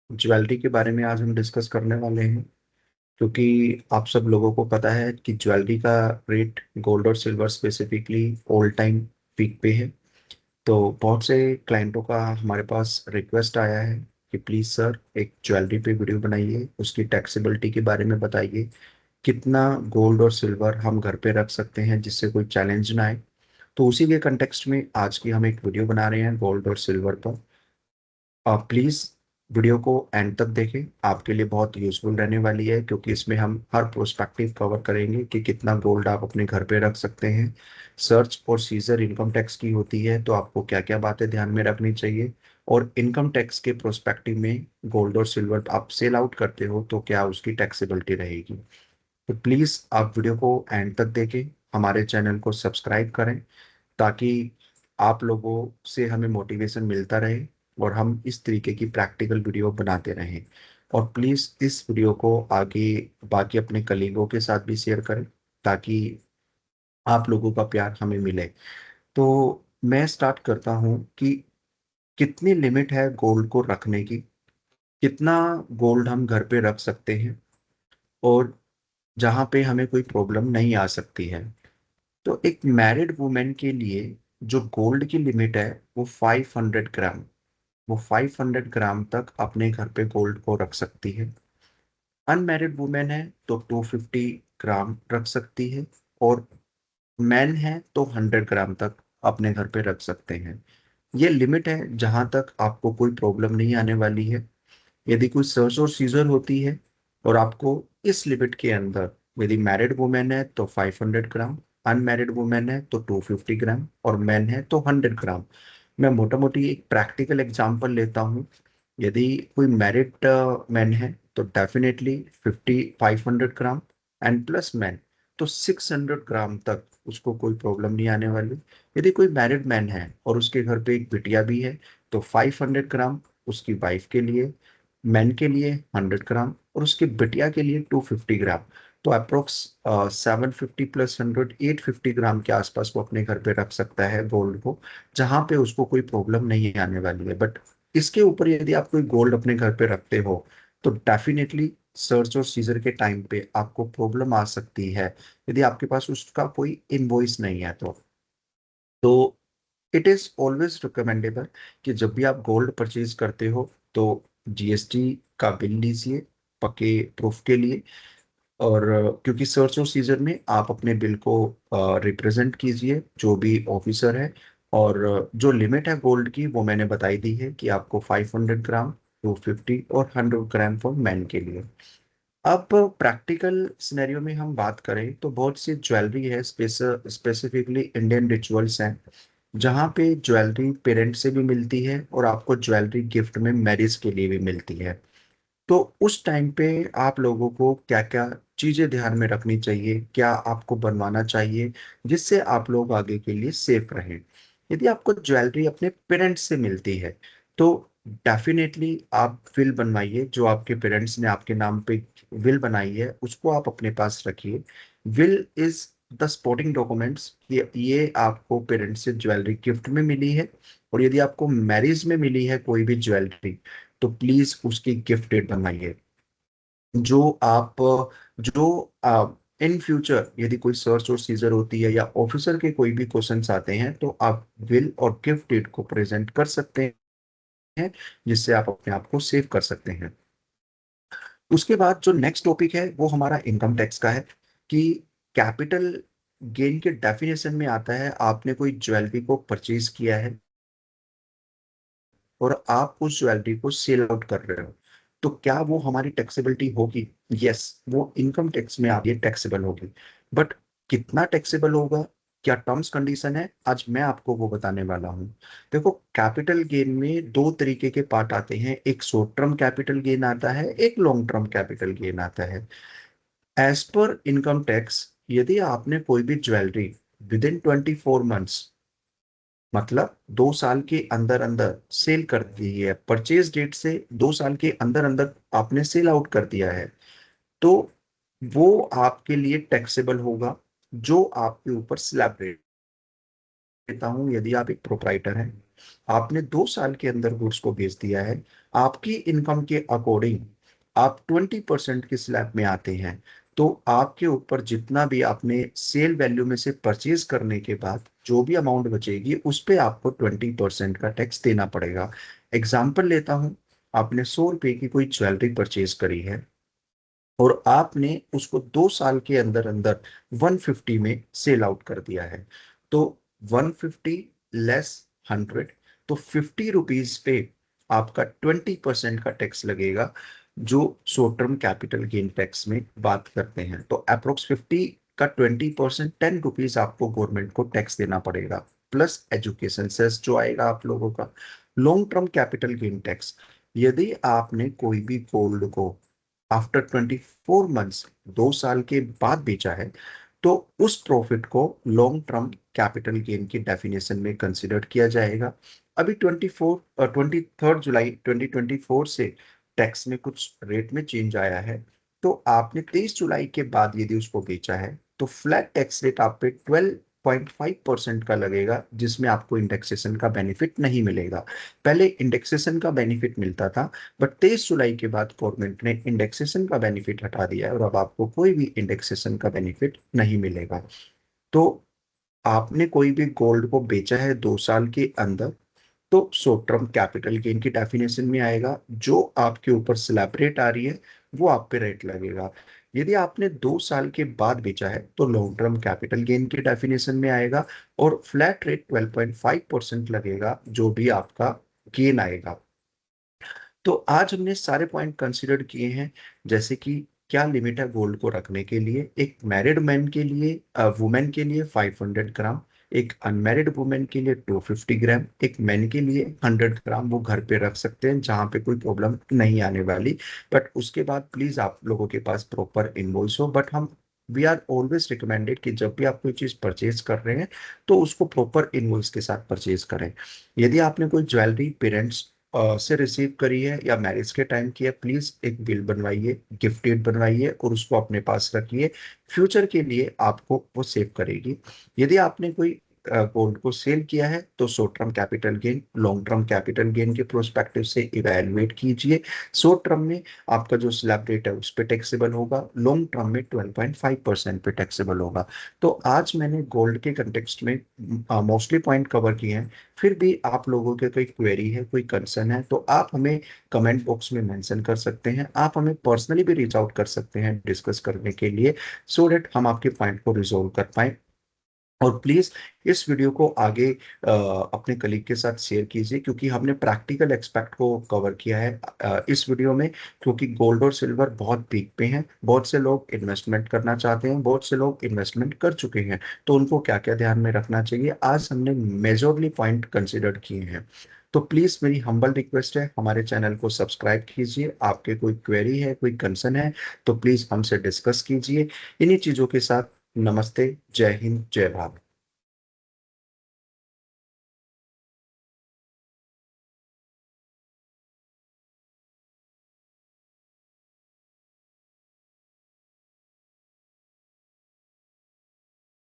Jewellery के बारे में आज हम डिस्कस करने वाले हैं, क्योंकि आप सब लोगों को पता है कि ज्वेलरी का रेट गोल्ड और silver specifically all time peak पे है। तो बहुत से क्लाइंटों का हमारे पास रिक्वेस्ट आया है कि प्लीज़ सर एक ज्वेलरी पे वीडियो बनाइए, उसकी टैक्सेबिलिटी के बारे में बताइए, कितना गोल्ड और सिल्वर हम घर पे रख सकते हैं जिससे कोई चैलेंज ना आए। तो उसी के कंटेक्स्ट में आज की हम एक वीडियो बना रहे हैं गोल्ड और सिल्वर पर। आप प्लीज़ वीडियो को एंड तक देखें, आपके लिए बहुत यूजफुल रहने वाली है, क्योंकि इसमें हम हर प्रोस्पेक्टिव कवर करेंगे कि कितना गोल्ड आप अपने घर पे रख सकते हैं। सर्च और सीजर इनकम टैक्स की होती है, तो आपको क्या क्या बातें ध्यान में रखनी चाहिए, और इनकम टैक्स के प्रोस्पेक्टिव में गोल्ड और सिल्वर आप सेल आउट करते हो तो क्या उसकी टैक्सेबिलिटी रहेगी। तो प्लीज़ आप वीडियो को एंड तक देखें, हमारे चैनल को सब्सक्राइब करें, ताकि आप लोगों से हमें मोटिवेशन मिलता रहे और हम इस तरीके की प्रैक्टिकल वीडियो बनाते रहें। और प्लीज़ इस वीडियो को आगे बाकी अपने कलीगों के साथ भी शेयर करें, ताकि आप लोगों का प्यार हमें मिले। तो मैं स्टार्ट करता हूं कि कितनी लिमिट है गोल्ड को रखने की, कितना गोल्ड हम घर पे रख सकते हैं, और जहां पे हमें कोई प्रॉब्लम नहीं आ सकती है। तो एक मैरिड वुमेन के लिए जो गोल्ड की लिमिट है वो 500 ग्राम, वो 500 ग्राम तक अपने घर पे गोल्ड को रख सकती है। अनमैरिड वुमेन है तो 250 ग्राम रख सकती है, और मैन है तो 100 ग्राम तक अपने घर पे रख सकते हैं। ये लिमिट है जहां तक आपको कोई प्रॉब्लम नहीं आने वाली है। यदि कोई सर्च और सीजर होती है और आपको इस लिमिट के अंदर, यदि मैरिड वुमेन है तो 500 ग्राम, अनमैरिड वुमेन है तो 250 ग्राम, और मैन है तो 100 ग्राम। मैं मोटा मोटी एक प्रैक्टिकल एग्जांपल लेता हूँ। यदि कोई मैरिड मैन है तो definitely 500 gram, and plus man तो 600 ग्राम तक उसको कोई प्रॉब्लम नहीं आने वाली। यदि कोई मैरिड मैन है और उसके घर पे एक बिटिया भी है तो 500 ग्राम उसकी वाइफ के लिए, मैन के लिए 100 ग्राम, और उसके बिटिया के लिए 250 ग्राम। तो अप्रोक्स 750 + 100 850 ग्राम के आसपास वो अपने घर पे रख सकता है गोल्ड को, जहां पे उसको कोई प्रॉब्लम नहीं आने वाली है। बट इसके ऊपर यदि आप कोई गोल्ड अपने घर पे रखते हो तो डेफिनेटली सर्च और सीजर के टाइम पे आपको प्रॉब्लम आ सकती है, यदि आपके पास उसका कोई इनवॉइस नहीं है तो इट इज ऑलवेज रिकमेंडेबल कि जब भी आप गोल्ड परचेज करते हो तो जीएसटी का बिल लीजिए पक्के प्रूफ के लिए। और क्योंकि सर्च और सीजर में आप अपने बिल को रिप्रेजेंट कीजिए जो भी ऑफिसर है। और जो लिमिट है गोल्ड की वो मैंने बताई दी है कि आपको 500 ग्राम, 250 और 100 ग्राम फॉर मैन के लिए। अब प्रैक्टिकल सिनेरियो में हम बात करें तो बहुत सी ज्वेलरी है, स्पेसिफिकली इंडियन रिचुअल्स हैं, जहाँ पे ज्वेलरी पेरेंट से भी मिलती है और आपको ज्वेलरी गिफ्ट में मैरिज के लिए भी मिलती है। तो उस टाइम पे आप लोगों को क्या क्या चीजें ध्यान में रखनी चाहिए, क्या आपको बनवाना चाहिए जिससे आप लोग आगे के लिए सेफ रहें। यदि आपको ज्वेलरी अपने पेरेंट्स से मिलती है तो डेफिनेटली आप विल बनवाइए, जो आपके पेरेंट्स ने आपके नाम पे विल बनाई है उसको आप अपने पास रखिए। Will is the supporting documents, ये आपको पेरेंट्स से ज्वेलरी गिफ्ट में मिली है। और यदि आपको मैरिज में मिली है कोई भी ज्वेलरी तो प्लीज उसकी गिफ्ट डेट बनवाइए, जो आप जो इन फ्यूचर यदि कोई सर्च और सीजर होती है या ऑफिसर के कोई भी क्वेश्चंस आते हैं तो आप विल और गिफ्ट डेट को प्रेजेंट कर सकते हैं, जिससे आप अपने आप को सेव कर सकते हैं। उसके बाद जो नेक्स्ट टॉपिक है वो हमारा इनकम टैक्स का है, कि कैपिटल गेन के डेफिनेशन में आता है आपने कोई ज्वेलरी को परचेज किया है और आप उस ज्वेलरी को सेल आउट कर रहे हो, तो क्या वो हमारी टैक्सेबिलिटी होगी? यस, वो इनकम टैक्स में आप ये टैक्सेबल होगी। बट कितना टैक्सेबल होगा, क्या टर्म्स कंडीशन है, आज मैं आपको वो बताने वाला हूँ। देखो, कैपिटल गेन में दो तरीके के पार्ट आते हैं, एक शॉर्ट टर्म कैपिटल गेन आता है, एक लॉन्ग टर्म कैपिटल गेन आता है। एज पर इनकम टैक्स, यदि आपने कोई भी ज्वेलरी विद इन 24 मंथ्स, मतलब 2 साल के अंदर अंदर सेल कर दी है, परचेज डेट से 2 साल के अंदर अंदर आपने सेल आउट कर दिया है, तो वो आपके लिए टैक्सेबल होगा। जो आपके ऊपर स्लैब रेट देता हूं, यदि आप एक प्रोप्राइटर हैं आपने 2 साल के अंदर गुड्स को बेच दिया है, आपकी इनकम के अकॉर्डिंग आप 20% की स्लैब में आते हैं, तो आपके ऊपर जितना भी आपने सेल वैल्यू में से परचेज करने के बाद जो भी अमाउंट बचेगी उस पे आपको 20% का टैक्स देना पड़ेगा। एग्जाम्पल लेता हूं, आपने 100 रुपए की कोई ज्वेलरी परचेज करी है और आपने उसको 2 साल के अंदर अंदर 150 में सेल आउट कर दिया है, तो 150 लेस 100, तो 50 रुपीज पे आपका 20% का टैक्स लगेगा, जो short term capital gain tax में बात करते हैं। तो अप्रोक्स 50 का 20%, 10 रुपीज आपको गवर्नमेंट को टैक्स देना पड़ेगा, प्लस एजुकेशन सेस जो आएगा आप लोगों का। Long term capital gain tax, यदि आपने कोई भी गोल्ड को आफ्टर 24 मंथ्स, 2 साल के बाद बेचा है, तो उस प्रॉफिट को लॉन्ग टर्म कैपिटल गेन की डेफिनेशन में कंसिडर किया जाएगा। अभी 23 जुलाई 2024 से टैक्स में कुछ रेट में चेंज आया है, तो आपने 23 जुलाई के बाद यदि उसको बेचा है तो फ्लैट टैक्स रेट आप पे 12.5% का लगेगा, जिसमें आपको इंडेक्सेशन का बेनिफिट नहीं मिलेगा। पहले इंडेक्सेशन का बेनिफिट मिलता था, बट 23 जुलाई के बाद गवर्नमेंट ने इंडेक्सेशन का बेनिफिट हटा दिया है और अब आपको कोई भी इंडेक्सेशन का बेनिफिट नहीं मिलेगा। तो आपने कोई भी गोल्ड को बेचा है 2 साल के अंदर, तो शॉर्ट टर्म कैपिटल गेन की डेफिनेशन में आएगा, जो आपके ऊपर स्लैब रेट आ रही है वो आप पे रेट लगेगा। यदि आपने 2 साल के बाद बेचा है तो लॉन्ग टर्म कैपिटल गेन की डेफिनेशन में आएगा और फ्लैट रेट 12.5% लगेगा, जो भी आपका गेन आएगा। तो आज हमने सारे पॉइंट कंसिडर किए हैं, जैसे कि क्या लिमिट है गोल्ड को रखने के लिए। एक मैरिड मैन के लिए, वुमेन के लिए 500 ग्राम, एक अनमैरिड वुमेन के लिए 250 ग्राम, एक मैन के लिए 100 ग्राम वो घर पे रख सकते हैं जहाँ पे कोई प्रॉब्लम नहीं आने वाली। बट उसके बाद प्लीज आप लोगों के पास प्रॉपर इनवॉइस हो। बट हम वी आर ऑलवेज रिकमेंडेड कि जब भी आप कोई चीज परचेज कर रहे हैं तो उसको प्रॉपर इनवॉइस के साथ परचेज करें। यदि आपने कोई ज्वेलरी पेरेंट्स से रिसीव करी है या मैरिज के टाइम की है, प्लीज एक बिल बनवाइए, गिफ्ट डेट बनवाइए और उसको अपने पास रखिए। फ्यूचर के लिए आपको वो सेव करेगी। यदि आपने कोई गोल्ड को सेल किया है तो short term capital gain, long term capital gain के प्रोस्पेक्टिव से इवेलुएट कीजिए। शॉर्ट टर्म में आपका जो स्लैब रेट है उस पे टैक्सेबल होगा, लॉन्ग टर्म में 12.5% पे टैक्सेबल होगा। तो आज मैंने गोल्ड के कंटेक्स्ट में मोस्टली पॉइंट कवर किए हैं। फिर भी आप लोगों के कोई क्वेरी है, कोई कंसर्न है, तो आप हमें कमेंट बॉक्स में मेंशन कर सकते हैं। आप हमें पर्सनली भी रीच आउट कर सकते हैं डिस्कस करने के लिए, सो डेट हम आपके पॉइंट को रिजोल्व कर पाए। और प्लीज इस वीडियो को आगे अपने कलीग के साथ शेयर कीजिए, क्योंकि हमने प्रैक्टिकल एक्सपेक्ट को कवर किया है इस वीडियो में। क्योंकि गोल्ड और सिल्वर बहुत पीक पे हैं, बहुत से लोग इन्वेस्टमेंट करना चाहते हैं, बहुत से लोग इन्वेस्टमेंट कर चुके हैं, तो उनको क्या क्या ध्यान में रखना चाहिए आज हमने मेजरली पॉइंट कंसिडर किए हैं। तो प्लीज मेरी हम्बल रिक्वेस्ट है, हमारे चैनल को सब्सक्राइब कीजिए। आपके कोई क्वेरी है, कोई कंसर्न है, तो प्लीज हमसे डिस्कस कीजिए। इन्हीं चीजों के साथ नमस्ते, जय हिंद, जय भारत।